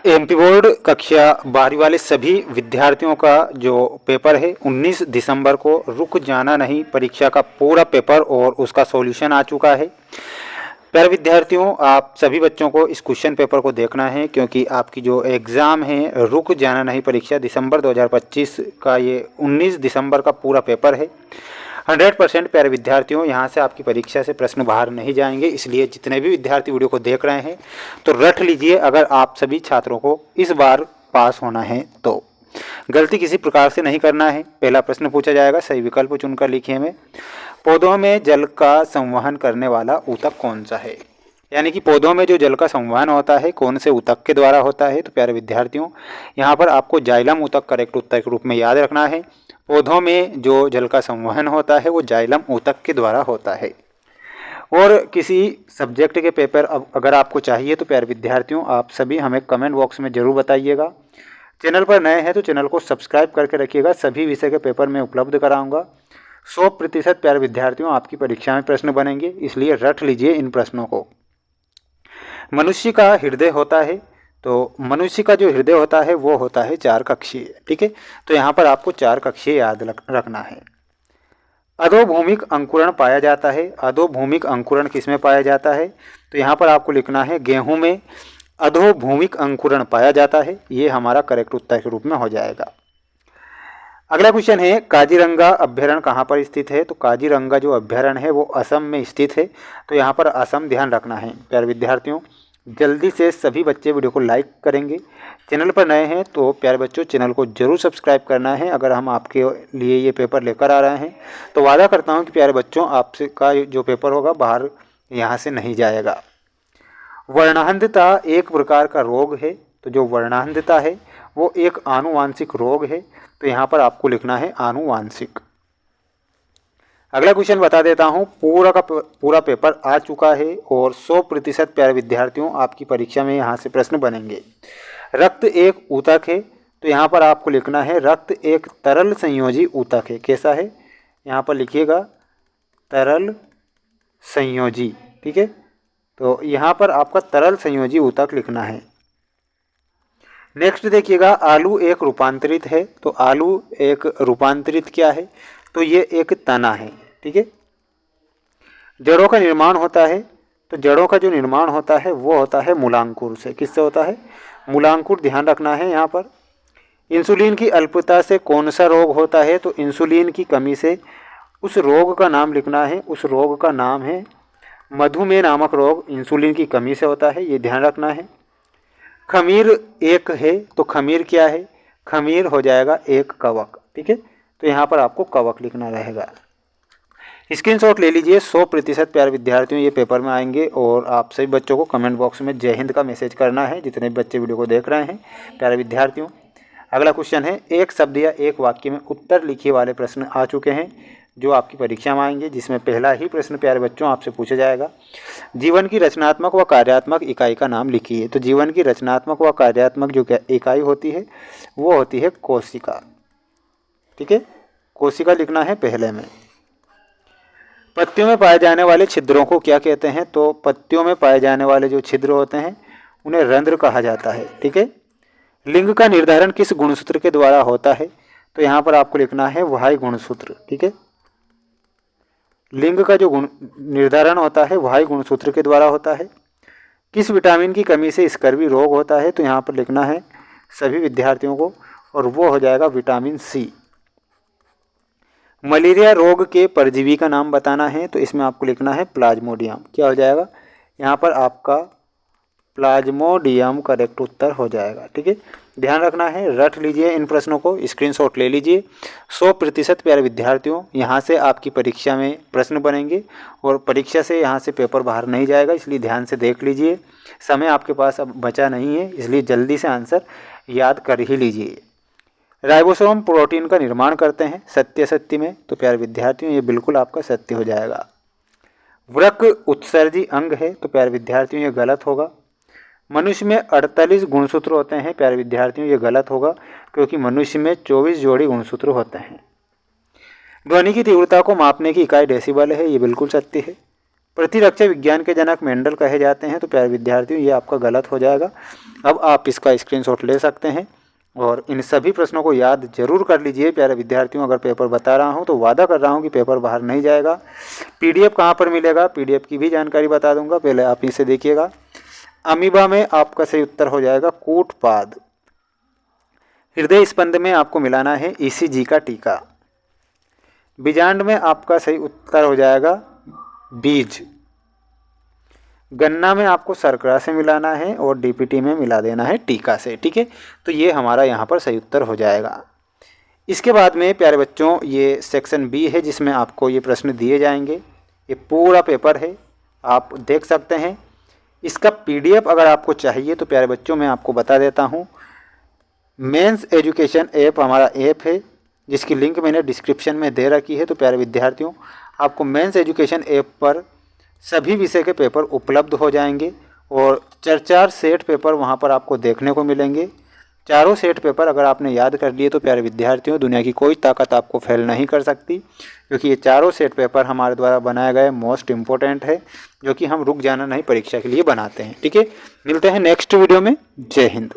MP board कक्षा 12वीं वाले सभी विद्यार्थियों का जो पेपर है 19 दिसंबर को रुक जाना नहीं परीक्षा का पूरा पेपर और उसका सॉल्यूशन आ चुका है। प्यारे विद्यार्थियों, आप सभी बच्चों को इस क्वेश्चन पेपर को देखना है क्योंकि आपकी जो एग्ज़ाम है रुक जाना नहीं परीक्षा दिसंबर 2025 का ये 19 दिसंबर का पूरा पेपर है। 100% प्यारे विद्यार्थियों, यहाँ से आपकी परीक्षा से प्रश्न बाहर नहीं जाएंगे, इसलिए जितने भी विद्यार्थी वीडियो को देख रहे हैं तो रट लीजिए। अगर आप सभी छात्रों को इस बार पास होना है तो गलती किसी प्रकार से नहीं करना है। पहला प्रश्न पूछा जाएगा, सही विकल्प चुनकर लिखिए में पौधों में जल का संवहन करने वाला ऊतक कौन सा है। यानी कि पौधों में जो जल का संवहन होता है कौन से ऊतक के द्वारा होता है। तो प्यारे विद्यार्थियों, यहाँ पर आपको जाइलम ऊतक करेक्ट उत्तर के रूप में याद रखना है। पौधों में जो जल का संवहन होता है वो जाइलम ऊतक के द्वारा होता है। और किसी सब्जेक्ट के पेपर अगर आपको चाहिए तो प्यारे विद्यार्थियों आप सभी हमें कमेंट बॉक्स में ज़रूर बताइएगा। चैनल पर नए हैं तो चैनल को सब्सक्राइब करके रखिएगा। सभी विषय के पेपर मैं उपलब्ध कराऊंगा। 100% प्यारे विद्यार्थियों आपकी परीक्षा में प्रश्न बनेंगे, इसलिए रट लीजिए इन प्रश्नों को। मनुष्य का हृदय होता है, तो मनुष्य का जो हृदय होता है वो होता है 4 कक्षीय। ठीक है, तो यहाँ पर आपको 4 कक्षीय याद रखना है। अधोभूमिक अंकुरण पाया जाता है। अधोभूमिक अंकुरण किसमें पाया जाता है? तो यहाँ पर आपको लिखना है गेहूं में अधोभूमिक अंकुरण पाया जाता है। ये हमारा करेक्ट उत्तर के रूप में हो जाएगा। अगला क्वेश्चन है, काजीरंगा अभ्यारण्य कहाँ पर स्थित है? तो काजीरंगा जो अभ्यारण्य है वो असम में स्थित है। तो यहाँ पर असम ध्यान रखना है। प्यारे विद्यार्थियों, जल्दी से सभी बच्चे वीडियो को लाइक करेंगे। चैनल पर नए हैं तो प्यारे बच्चों चैनल को जरूर सब्सक्राइब करना है। अगर हम आपके लिए ये पेपर लेकर आ रहे हैं तो वादा करता हूँ कि प्यारे बच्चों आपसे का जो पेपर होगा बाहर यहाँ से नहीं जाएगा। वर्णांधता एक प्रकार का रोग है। तो जो वर्णांधता है वो एक आनुवांशिक रोग है। तो यहाँ पर आपको लिखना है आनुवांशिक। अगला क्वेश्चन बता देता हूँ। पूरा का पूरा पेपर आ चुका है और 100% प्यारे विद्यार्थियों आपकी परीक्षा में यहाँ से प्रश्न बनेंगे। रक्त एक ऊतक है। तो यहाँ पर आपको लिखना है रक्त एक तरल संयोजी ऊतक है। कैसा है? यहाँ पर लिखिएगा तरल संयोजी। ठीक है, तो यहाँ पर आपका तरल संयोजी ऊतक लिखना है। नेक्स्ट देखिएगा, आलू एक रूपांतरित है। तो आलू एक रूपांतरित क्या है? तो ये एक तना है। ठीक है, जड़ों का निर्माण होता है। तो जड़ों का जो निर्माण होता है वो होता है मूलांकुर से। किससे होता है? मूलांकुर। ध्यान रखना है यहाँ पर। इंसुलिन की अल्पता से कौन सा रोग होता है? तो इंसुलिन की कमी से उस रोग का नाम लिखना है। उस रोग का नाम है मधुमेह नामक रोग। इंसुलिन की कमी से होता है, ये ध्यान रखना है। खमीर एक है। तो खमीर क्या है? खमीर हो जाएगा एक कवक। ठीक है, तो यहाँ पर आपको कवक लिखना रहेगा। स्क्रीनशॉट ले लीजिए। 100% प्यारे विद्यार्थियों ये पेपर में आएंगे और आप सभी बच्चों को कमेंट बॉक्स में जय हिंद का मैसेज करना है, जितने भी बच्चे वीडियो को देख रहे हैं प्यारे विद्यार्थियों। अगला क्वेश्चन है, एक शब्द या एक वाक्य में उत्तर लिखिए वाले प्रश्न आ चुके हैं जो आपकी परीक्षा में आएंगे, जिसमें पहला ही प्रश्न प्यारे बच्चों आपसे पूछा जाएगा, जीवन की रचनात्मक व कार्यात्मक इकाई का नाम लिखिए। तो जीवन की रचनात्मक व कार्यात्मक जो इकाई होती है वो होती है कोशिका। ठीक है, कोशिका लिखना है पहले में। पत्तियों में पाए जाने वाले छिद्रों को क्या कहते हैं? तो पत्तियों में पाए जाने वाले जो छिद्र होते हैं उन्हें रंध्र कहा जाता है। ठीक है, लिंग का निर्धारण किस गुणसूत्र के द्वारा होता है? तो यहाँ पर आपको लिखना है वाही गुणसूत्र। ठीक है, लिंग का जो निर्धारण होता है वाही गुणसूत्र के द्वारा होता है। किस विटामिन की कमी से स्कर्वी रोग होता है? तो यहाँ पर लिखना है सभी विद्यार्थियों को, और वो हो जाएगा विटामिन सी। मलेरिया रोग के परजीवी का नाम बताना है। तो इसमें आपको लिखना है प्लाज्मोडियम। क्या हो जाएगा? यहाँ पर आपका प्लाज्मोडियम करेक्ट उत्तर हो जाएगा। ठीक है, ध्यान रखना है, रट लीजिए इन प्रश्नों को, स्क्रीनशॉट ले लीजिए। 100% प्यारे विद्यार्थियों यहाँ से आपकी परीक्षा में प्रश्न बनेंगे और परीक्षा से यहाँ से पेपर बाहर नहीं जाएगा, इसलिए ध्यान से देख लीजिए। समय आपके पास अब बचा नहीं है, इसलिए जल्दी से आंसर याद कर ही लीजिए। राइबोसोम प्रोटीन का निर्माण करते हैं, सत्य सत्य में। तो प्यारे विद्यार्थियों ये बिल्कुल आपका सत्य हो जाएगा। वृक्क उत्सर्जी अंग है। तो प्यारे विद्यार्थियों ये गलत होगा। मनुष्य में 48 गुणसूत्र होते हैं। प्यारे विद्यार्थियों ये गलत होगा, क्योंकि मनुष्य में 24 जोड़ी गुणसूत्र होते हैं। ध्वनि की तीव्रता को मापने की इकाई डेसिबल है। ये बिल्कुल सत्य है। प्रतिरक्षा विज्ञान के जनक मेंडल कहे जाते हैं। तो प्यारे विद्यार्थियों, ये आपका गलत हो जाएगा। अब आप इसका स्क्रीनशॉट ले सकते हैं और इन सभी प्रश्नों को याद जरूर कर लीजिए प्यारे विद्यार्थियों। अगर पेपर बता रहा हूँ तो वादा कर रहा हूँ कि पेपर बाहर नहीं जाएगा। पीडीएफ कहाँ पर मिलेगा, पीडीएफ की भी जानकारी बता दूंगा, पहले आप इसे देखिएगा। अमीबा में आपका सही उत्तर हो जाएगा कूटपाद। हृदय स्पंद में आपको मिलाना है ईसीजी का टीका। बीजांड में आपका सही उत्तर हो जाएगा बीज। गन्ना में आपको शर्करा से मिलाना है और डीपीटी में मिला देना है टीका से। ठीक है, तो ये हमारा यहाँ पर सही उत्तर हो जाएगा। इसके बाद में प्यारे बच्चों ये सेक्शन बी है जिसमें आपको ये प्रश्न दिए जाएंगे। ये पूरा पेपर है, आप देख सकते हैं। इसका पीडीएफ अगर आपको चाहिए तो प्यारे बच्चों मैं आपको बता देता हूँ। मेंस एजुकेशन ऐप हमारा ऐप है जिसकी लिंक मैंने डिस्क्रिप्शन में दे रखी है। तो प्यारे विद्यार्थियों, आपको मेंस एजुकेशन ऐप पर सभी विषय के पेपर उपलब्ध हो जाएंगे और 4 सेट पेपर वहां पर आपको देखने को मिलेंगे। चारों सेट पेपर अगर आपने याद कर लिए तो प्यारे विद्यार्थियों, दुनिया की कोई ताकत आपको फेल नहीं कर सकती, क्योंकि ये चारों सेट पेपर हमारे द्वारा बनाए गए मोस्ट इम्पोर्टेंट है, जो कि हम रुक जाना नहीं परीक्षा के लिए बनाते हैं। ठीक है, मिलते हैं नेक्स्ट वीडियो में। जय हिंद।